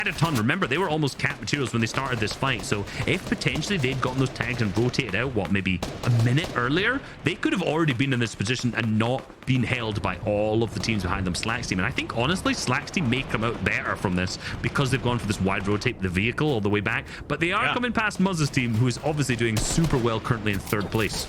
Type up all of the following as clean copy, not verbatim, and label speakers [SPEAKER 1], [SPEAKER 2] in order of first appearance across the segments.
[SPEAKER 1] had a ton. Remember, they were almost cap materials when they started this fight. So if potentially they'd gotten those tags and rotated out, what, maybe a minute earlier, they could have already been in this position and not been held by all of the teams behind them. Slack's team, and I think honestly Slack's team may come out better from this because they've gone for this wide rotate the vehicle all the way back, but they are coming past Muzz's team, who is obviously doing super well currently in 3rd place.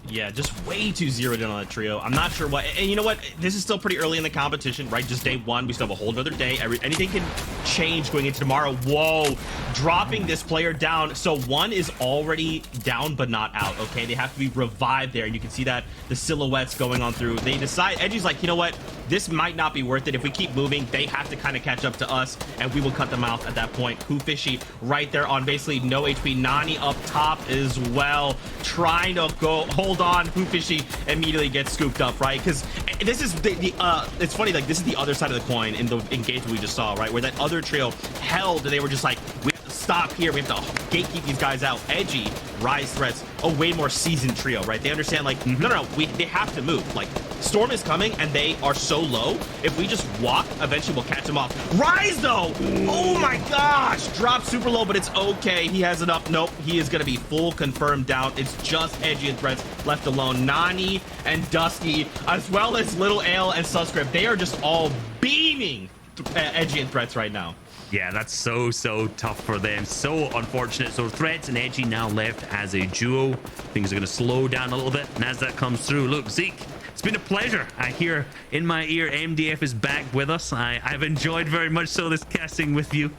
[SPEAKER 2] Yeah, just way too zeroed in on a trio. I'm not sure what, and you know what? This is still pretty early in the competition, right? Just day 1. We still have a whole nother day. Anything can change going into tomorrow. Whoa, dropping this player down. So 1 is already down, but not out. Okay, they have to be revived there. And you can see that the silhouettes going on through. They decide, Edgy's like, you know what? This might not be worth it. If we keep moving, they have to kind of catch up to us, and we will cut them out at that point. Who Fishy right there on basically no HP. Nani up top as well, trying to go hold on. Who Fishy immediately gets scooped up, right? Because this is it's funny, like this is the other side of the coin in the engagement we just saw, right? Where that other trio held, they were just like, we have to stop here. We have to gatekeep these guys out. Edgy, Rise threats, a way more seasoned trio, right? They understand, like, no, they have to move. Like, Storm is coming and they are so low. If we just walk, eventually we'll catch them off. Rise though, oh my gosh, drop super low, but it's okay. He has it up. Nope, he is gonna be full confirmed down. It's just Edgy and Threats left alone. Nani and Dusky, as well as Little Ale and Suscript, they are just all beaming Edgy and Threats right now.
[SPEAKER 1] Yeah, that's so tough for them. So unfortunate. So Threats and Edgy now left as a duo. Things are going to slow down a little bit. And as that comes through, look, Zeke, it's been a pleasure. I hear in my ear MDF is back with us. I've enjoyed very much so this casting with you.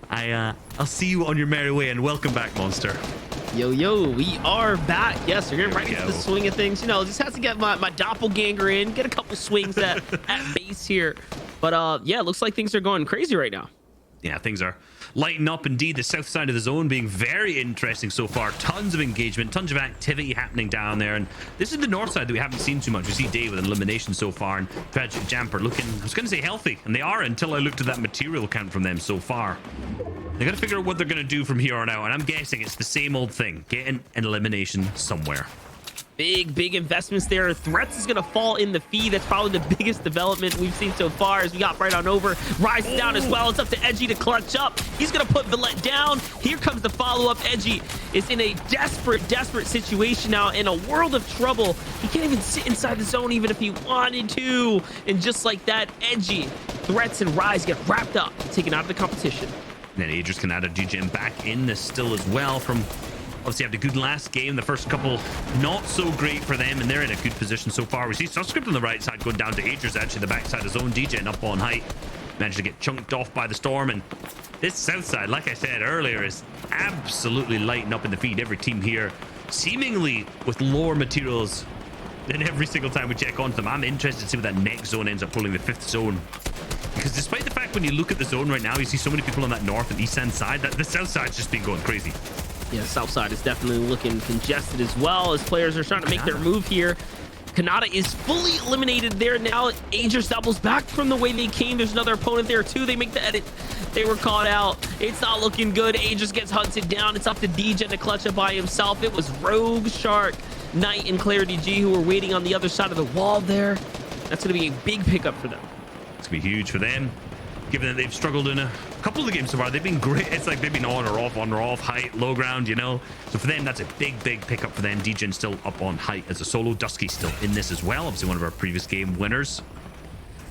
[SPEAKER 1] I'll see you on your merry way, and welcome back, Monster.
[SPEAKER 3] Yo, we are back. Yes, we're getting right into the swing of things. You know, just have to get my doppelganger in, get a couple swings at base here. But yeah, looks like things are going crazy right now.
[SPEAKER 1] Yeah, things are lighting up indeed. The south side of the zone being very interesting so far. Tons of engagement, tons of activity happening down there. And this is the north side that we haven't seen too much. We see Day with an elimination so far, and Tragic Jamper looking, I was going to say healthy, and they are until I looked at that material count from them so far. They got to figure out what they're going to do from here on out, and I'm guessing it's the same old thing, getting an elimination somewhere.
[SPEAKER 3] Big investments there. Threats is going to fall in the feed. That's probably the biggest development we've seen so far as we got right on over. Rise down as well. It's up to Edgy to clutch up. He's going to put Villette down. Here comes the follow-up. Edgy is in a desperate situation now, in a world of trouble. He can't even sit inside the zone even if he wanted to. And just like that, Edgy, Threats, and Rise get wrapped up, taken out of the competition.
[SPEAKER 1] And then Aegis can add a GGM back in this still as well from... Obviously, had a good last game. The first couple, not so great for them, and they're in a good position so far. We see Suscript on the right side going down to Aegis, actually, the backside of zone. DJ up on height. Managed to get chunked off by the Storm, and this south side, like I said earlier, is absolutely lighting up in the feed. Every team here, seemingly with lower materials than every single time we check onto them. I'm interested to see what that next zone ends up pulling, the 5th zone. Because despite the fact when you look at the zone right now, you see so many people on that north and east side, that the south side's just been going crazy.
[SPEAKER 3] Yeah, south side is definitely looking congested as well as players are starting to make their move here. Kanata is fully eliminated there now. Aegis doubles back from the way they came. There's another opponent there too. They make the edit. They were caught out. It's not looking good. Aegis gets hunted down. It's up to DJ to clutch it by himself. It was Rogue, Shark, Knight, and Clarity G who were waiting on the other side of the wall there. That's going to be a big pickup for them.
[SPEAKER 1] It's going to be huge for them. Given that they've struggled in a couple of the games so far, they've been great. It's like they've been on or off, height, low ground, you know. So for them, that's a big pickup for them. Degen still up on height as a solo. Dusky still in this as well. Obviously one of our previous game winners.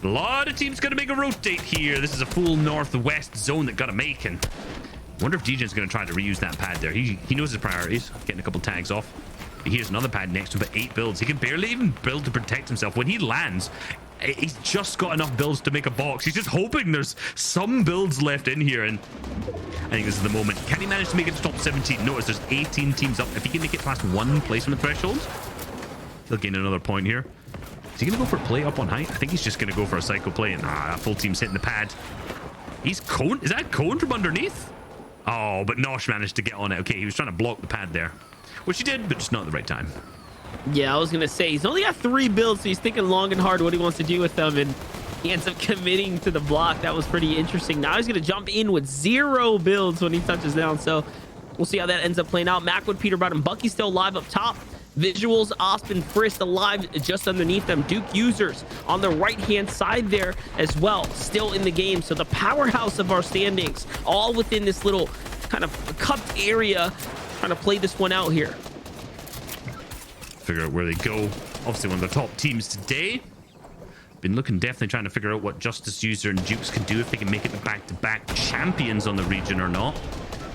[SPEAKER 1] A lot of teams going to make a rotate here. This is a full northwest zone that got to make, and I wonder if Degen's going to try to reuse that pad there. He knows his priorities, getting a couple tags off. Here's another pad next to him for 8 builds. He can barely even build to protect himself. When he lands, he's just got enough builds to make a box. He's just hoping there's some builds left in here, and I think this is the moment. Can he manage to make it to top 17? Notice there's 18 teams up. If he can make it past 1 placement threshold, he'll gain another point here. Is he going to go for a play up on height? I think he's just going to go for a psycho play, and that full team's hitting the pad. He's cone. Is that cone from underneath? Oh, but Nosh managed to get on it. Okay, he was trying to block the pad there, which he did, but just not at the right time.
[SPEAKER 3] Yeah, I was gonna say he's only got 3 builds, so he's thinking long and hard what he wants to do with them, and he ends up committing to the block. That was pretty interesting. Now he's gonna jump in with 0 builds when he touches down, so we'll see how that ends up playing out. Macwood, Peter Brown, and Bucky still live up top. Visuals, Osp, and Frist alive just underneath them. Duke users on the right-hand side there as well, still in the game. So the powerhouse of our standings, all within this little kind of cupped area, trying to play this one out here.
[SPEAKER 1] Figure out where they go. Obviously one of the top teams today. Been looking, definitely trying to figure out what Justice User and Dukes can do, if they can make it the back-to-back champions on the region or not.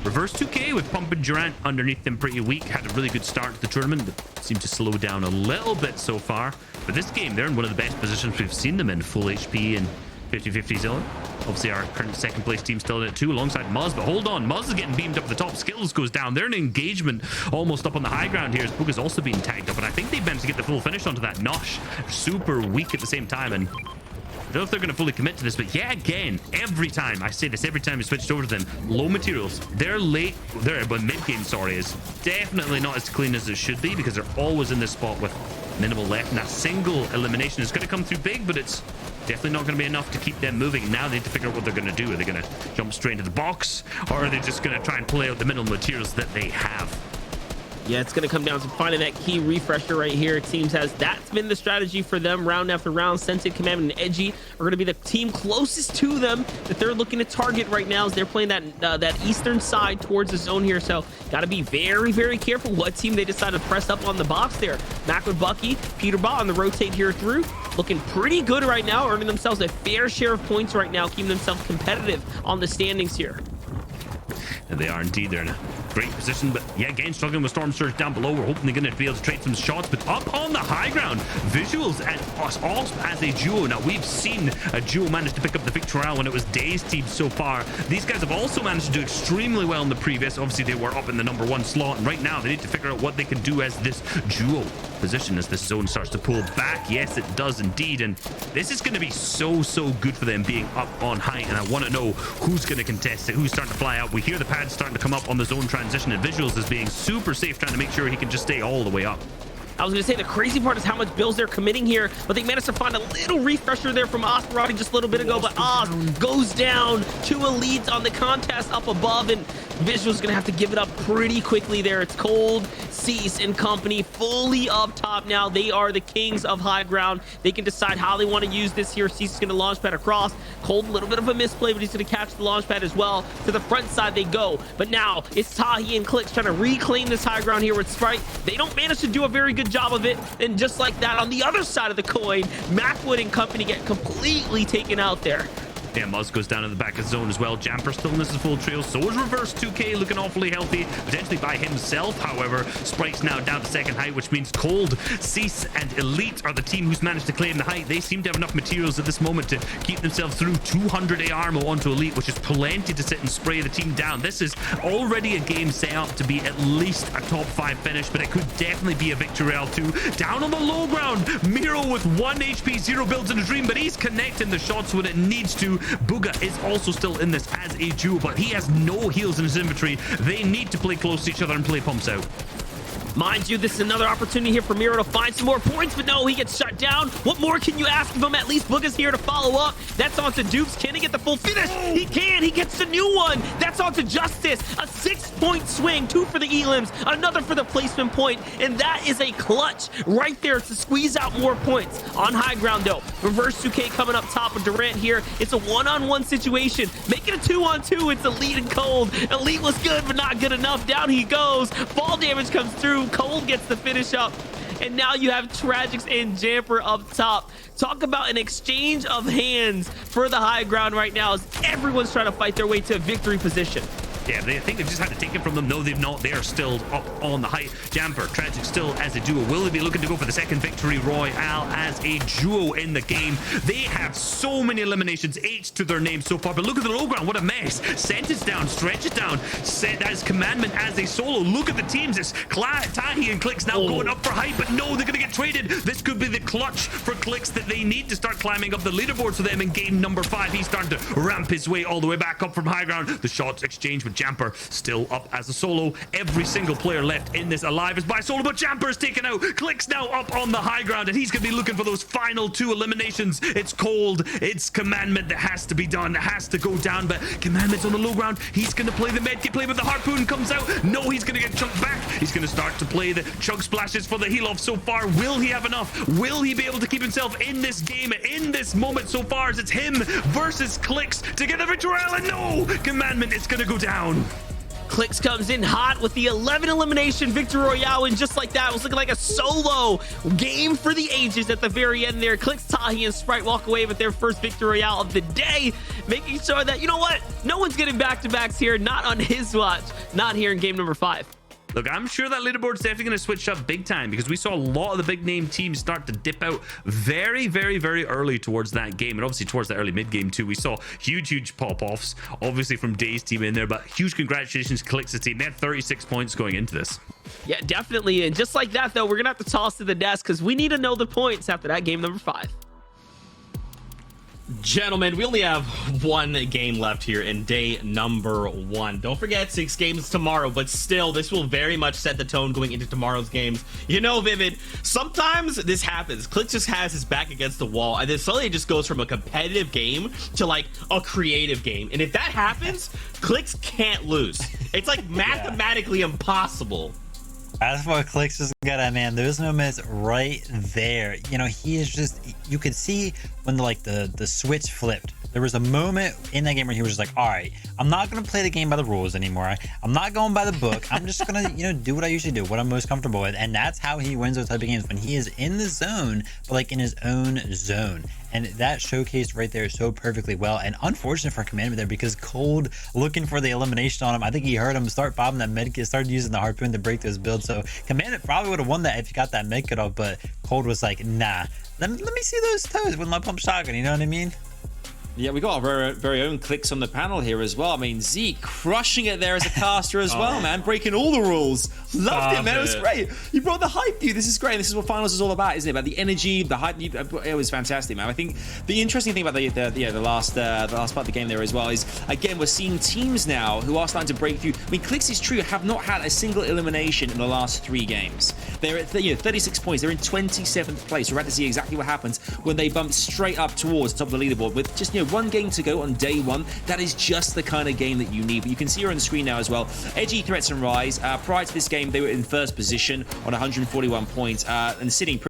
[SPEAKER 1] Reverse 2K with Pump and Durant underneath them pretty weak. Had a really good start to the tournament, but seemed to slow down a little bit so far. But this game, they're in one of the best positions we've seen them in. Full HP and 50-50 zone. Obviously, our current second place team still in it too, alongside Muzz. But hold on, Muzz is getting beamed up the top. Skills goes down. They're in engagement almost up on the high ground here, as Boog is also being tagged up. And I think they've managed to get the full finish onto that Nosh. Super weak at the same time. And I don't know if they're going to fully commit to this, but yeah, again, every time I say this, every time we switched over to them, low materials, their mid game, sorry, is definitely not as clean as it should be, because they're always in this spot with minimal left, and a single elimination is going to come through big, but it's definitely not going to be enough to keep them moving. Now they need to figure out what they're going to do. Are they going to jump straight into the box, or are they just going to try and play out the minimal materials that they have?
[SPEAKER 3] Yeah, it's going to come down to finding that key refresher right here. It seems as that's been the strategy for them round after round. Scented, Commandment, and Edgy are going to be the team closest to them that they're looking to target right now, as they're playing that eastern side towards the zone here. So got to be very, very careful what team they decide to press up on the box there. Mac with Bucky, Peterbot on the rotate here through. Looking pretty good right now, earning themselves a fair share of points right now, keeping themselves competitive on the standings here.
[SPEAKER 1] And they are indeed. They're in a great position, but yeah, again, struggling with Storm Surge down below. We're hoping they're going to be able to trade some shots, but up on the high ground, Visuals and us all as a duo. Now, we've seen a duo manage to pick up the victory when it was Day's team so far. These guys have also managed to do extremely well in the previous. Obviously, they were up in the #1 slot, and right now they need to figure out what they can do as this duo position as this zone starts to pull back. Yes, it does indeed, and this is going to be so good for them being up on height, and I want to know who's going to contest it, who's starting to fly out. We hear the pads starting to come up on the zone transition, and Visuals is being super safe, trying to make sure he can just stay all the way up.
[SPEAKER 3] I was going to say the crazy part is how much bills they're committing here, but they managed to find a little refresher there from Osperati just a little bit ago, but Oz goes down. 2 elites on the contest up above, and Visual's going to have to give it up pretty quickly there. It's Cold, Cease, and company fully up top now. They are the kings of high ground. They can decide how they want to use this here. Cease is going to launch pad across. Cold, a little bit of a misplay, but he's going to catch the launch pad as well. To the front side they go, but now it's Tahi and CLIX trying to reclaim this high ground here with Sprite. They don't manage to do a very good job of it, and just like that, on the other side of the coin, Macwood and company get completely taken out there.
[SPEAKER 1] Yeah, Muzz goes down in the back of the zone as well. Jamper still in this full trio. So is Reverse 2K, looking awfully healthy, potentially by himself. However, Sprite's now down to second height, which means Cold, Cease, and Elite are the team who's managed to claim the height. They seem to have enough materials at this moment to keep themselves through. 200 AR onto Elite, which is plenty to sit and spray the team down. This is already a game set up to be at least a top 5 finish, but it could definitely be a victory L2. Down on the low ground, Miro with 1 HP, 0 builds in a dream, but he's connecting the shots when it needs to. Booga is also still in this as a duo, but he has no heals in his inventory. They need to play close to each other and play pumps out.
[SPEAKER 3] Mind you, this is another opportunity here for Miro to find some more points, but no, he gets shut down. What more can you ask of him? At least Booga's here to follow up. That's onto Dukes. Can he get the full finish? He can. He gets the new one. That's onto Justice. A 6-point swing. 2 for the elims, another for the placement point, and that is a clutch right there to squeeze out more points. On high ground, though, Reverse 2K coming up top with Durant here. It's a 1-on-1 situation. Make it a 2-on-2. It's Elite and Cold. Elite was good, but not good enough. Down he goes. Fall damage comes through. Cold gets the finish up, and now you have Tragics and Jamper up top. Talk about an exchange of hands for the high ground right now, as everyone's trying to fight their way to a victory position.
[SPEAKER 1] Yeah, they think they've just had to take it from them. No, they've not. They are still up on the height. Jamper, Tragic still as a duo. Will they be looking to go for the second victory royale as a duo in the game? They have so many eliminations, 8 to their name so far. But look at the low ground. What a mess. Sentence down, Stretch it down. Set as Commandment as a solo. Look at the teams. It's Tahi and CLIX now going up for height, but no, they're going to get traded. This could be the clutch for CLIX that they need to start climbing up the leaderboards for them in game number 5. He's starting to ramp his way all the way back up from high ground. The shots exchange with Jamper still up as a solo. Every single player left in this alive is by solo, but Jamper is taken out. CLIX now up on the high ground, and he's going to be looking for those final 2 eliminations. It's Cold. It's Commandment that has to be done. It has to go down, but Commandment's on the low ground. He's going to play the medkit play, but the Harpoon comes out. No, he's going to get chunked back. He's going to start to play the chug splashes for the heal off so far. Will he have enough? Will he be able to keep himself in this game, in this moment so far, as it's him versus CLIX to get the victory royale? And no, Commandment is going to go down.
[SPEAKER 3] CLIX comes in hot with the 11 elimination victory royale, and just like that, it was looking like a solo game for the ages at the very end there. CLIX, Tahi, and Sprite walk away with their first victory royale of the day, making sure that, you know what, no one's getting back-to-backs here, not on his watch, not here in game number 5.
[SPEAKER 1] Look, I'm sure that leaderboard's definitely going to switch up big time, because we saw a lot of the big name teams start to dip out very, very, very early towards that game, and obviously towards the early mid game too. We saw huge pop-offs, obviously from Day's team in there, but huge congratulations to CLIX's team. They had 36 points going into this.
[SPEAKER 3] Yeah, definitely. And just like that, though, we're gonna have to toss to the desk, because we need to know the points after that game number 5.
[SPEAKER 2] Gentlemen, we only have 1 game left here in day number 1. Don't forget, 6 games tomorrow, but still, this will very much set the tone going into tomorrow's games. You know, Vivid, sometimes this happens. CLIX just has his back against the wall, and then suddenly it just goes from a competitive game to like a creative game. And if that happens, CLIX can't lose. It's like mathematically impossible.
[SPEAKER 4] That's what CLIX is good at, man. Those moments right there. You know, he is just, you could see when the switch flipped. There was a moment in that game where he was just like, all right, I'm not going to play the game by the rules anymore. I'm not going by the book. I'm just going to, you know, do what I usually do, what I'm most comfortable with. And that's how he wins those type of games, when he is in the zone, but like in his own zone. And that showcased right there so perfectly well. And unfortunate for Commandment there, because Cold looking for the elimination on him. I think he heard him start popping that medkit, started using the Harpoon to break those builds. So Commandment probably would have won that if he got that medkit off, but Cold was like, nah, let me see those toes with my pump shotgun, you know what I mean?
[SPEAKER 5] Yeah, we got our very own CLIX on the panel here as well. I mean, Zeke crushing it there as a caster as well, man. Breaking all the rules. Loved it, man. It was great. You brought the hype, dude. This is great. This is what finals is all about, isn't it? About the energy, the hype. It was fantastic, man. I think the interesting thing about the last part of the game there as well is, again, we're seeing teams now who are starting to break through. I mean, CLIX is true, have not had a single elimination in the last 3 games. They're at 36 points. They're in 27th place. We're about to see exactly what happens when they bump straight up towards the top of the leaderboard with just, you know, 1 game to go on day 1. That is just the kind of game that you need. But you can see her on the screen now as well. Edgy, Threats, and Rise. Prior to this game, they were in first position on 141 points and sitting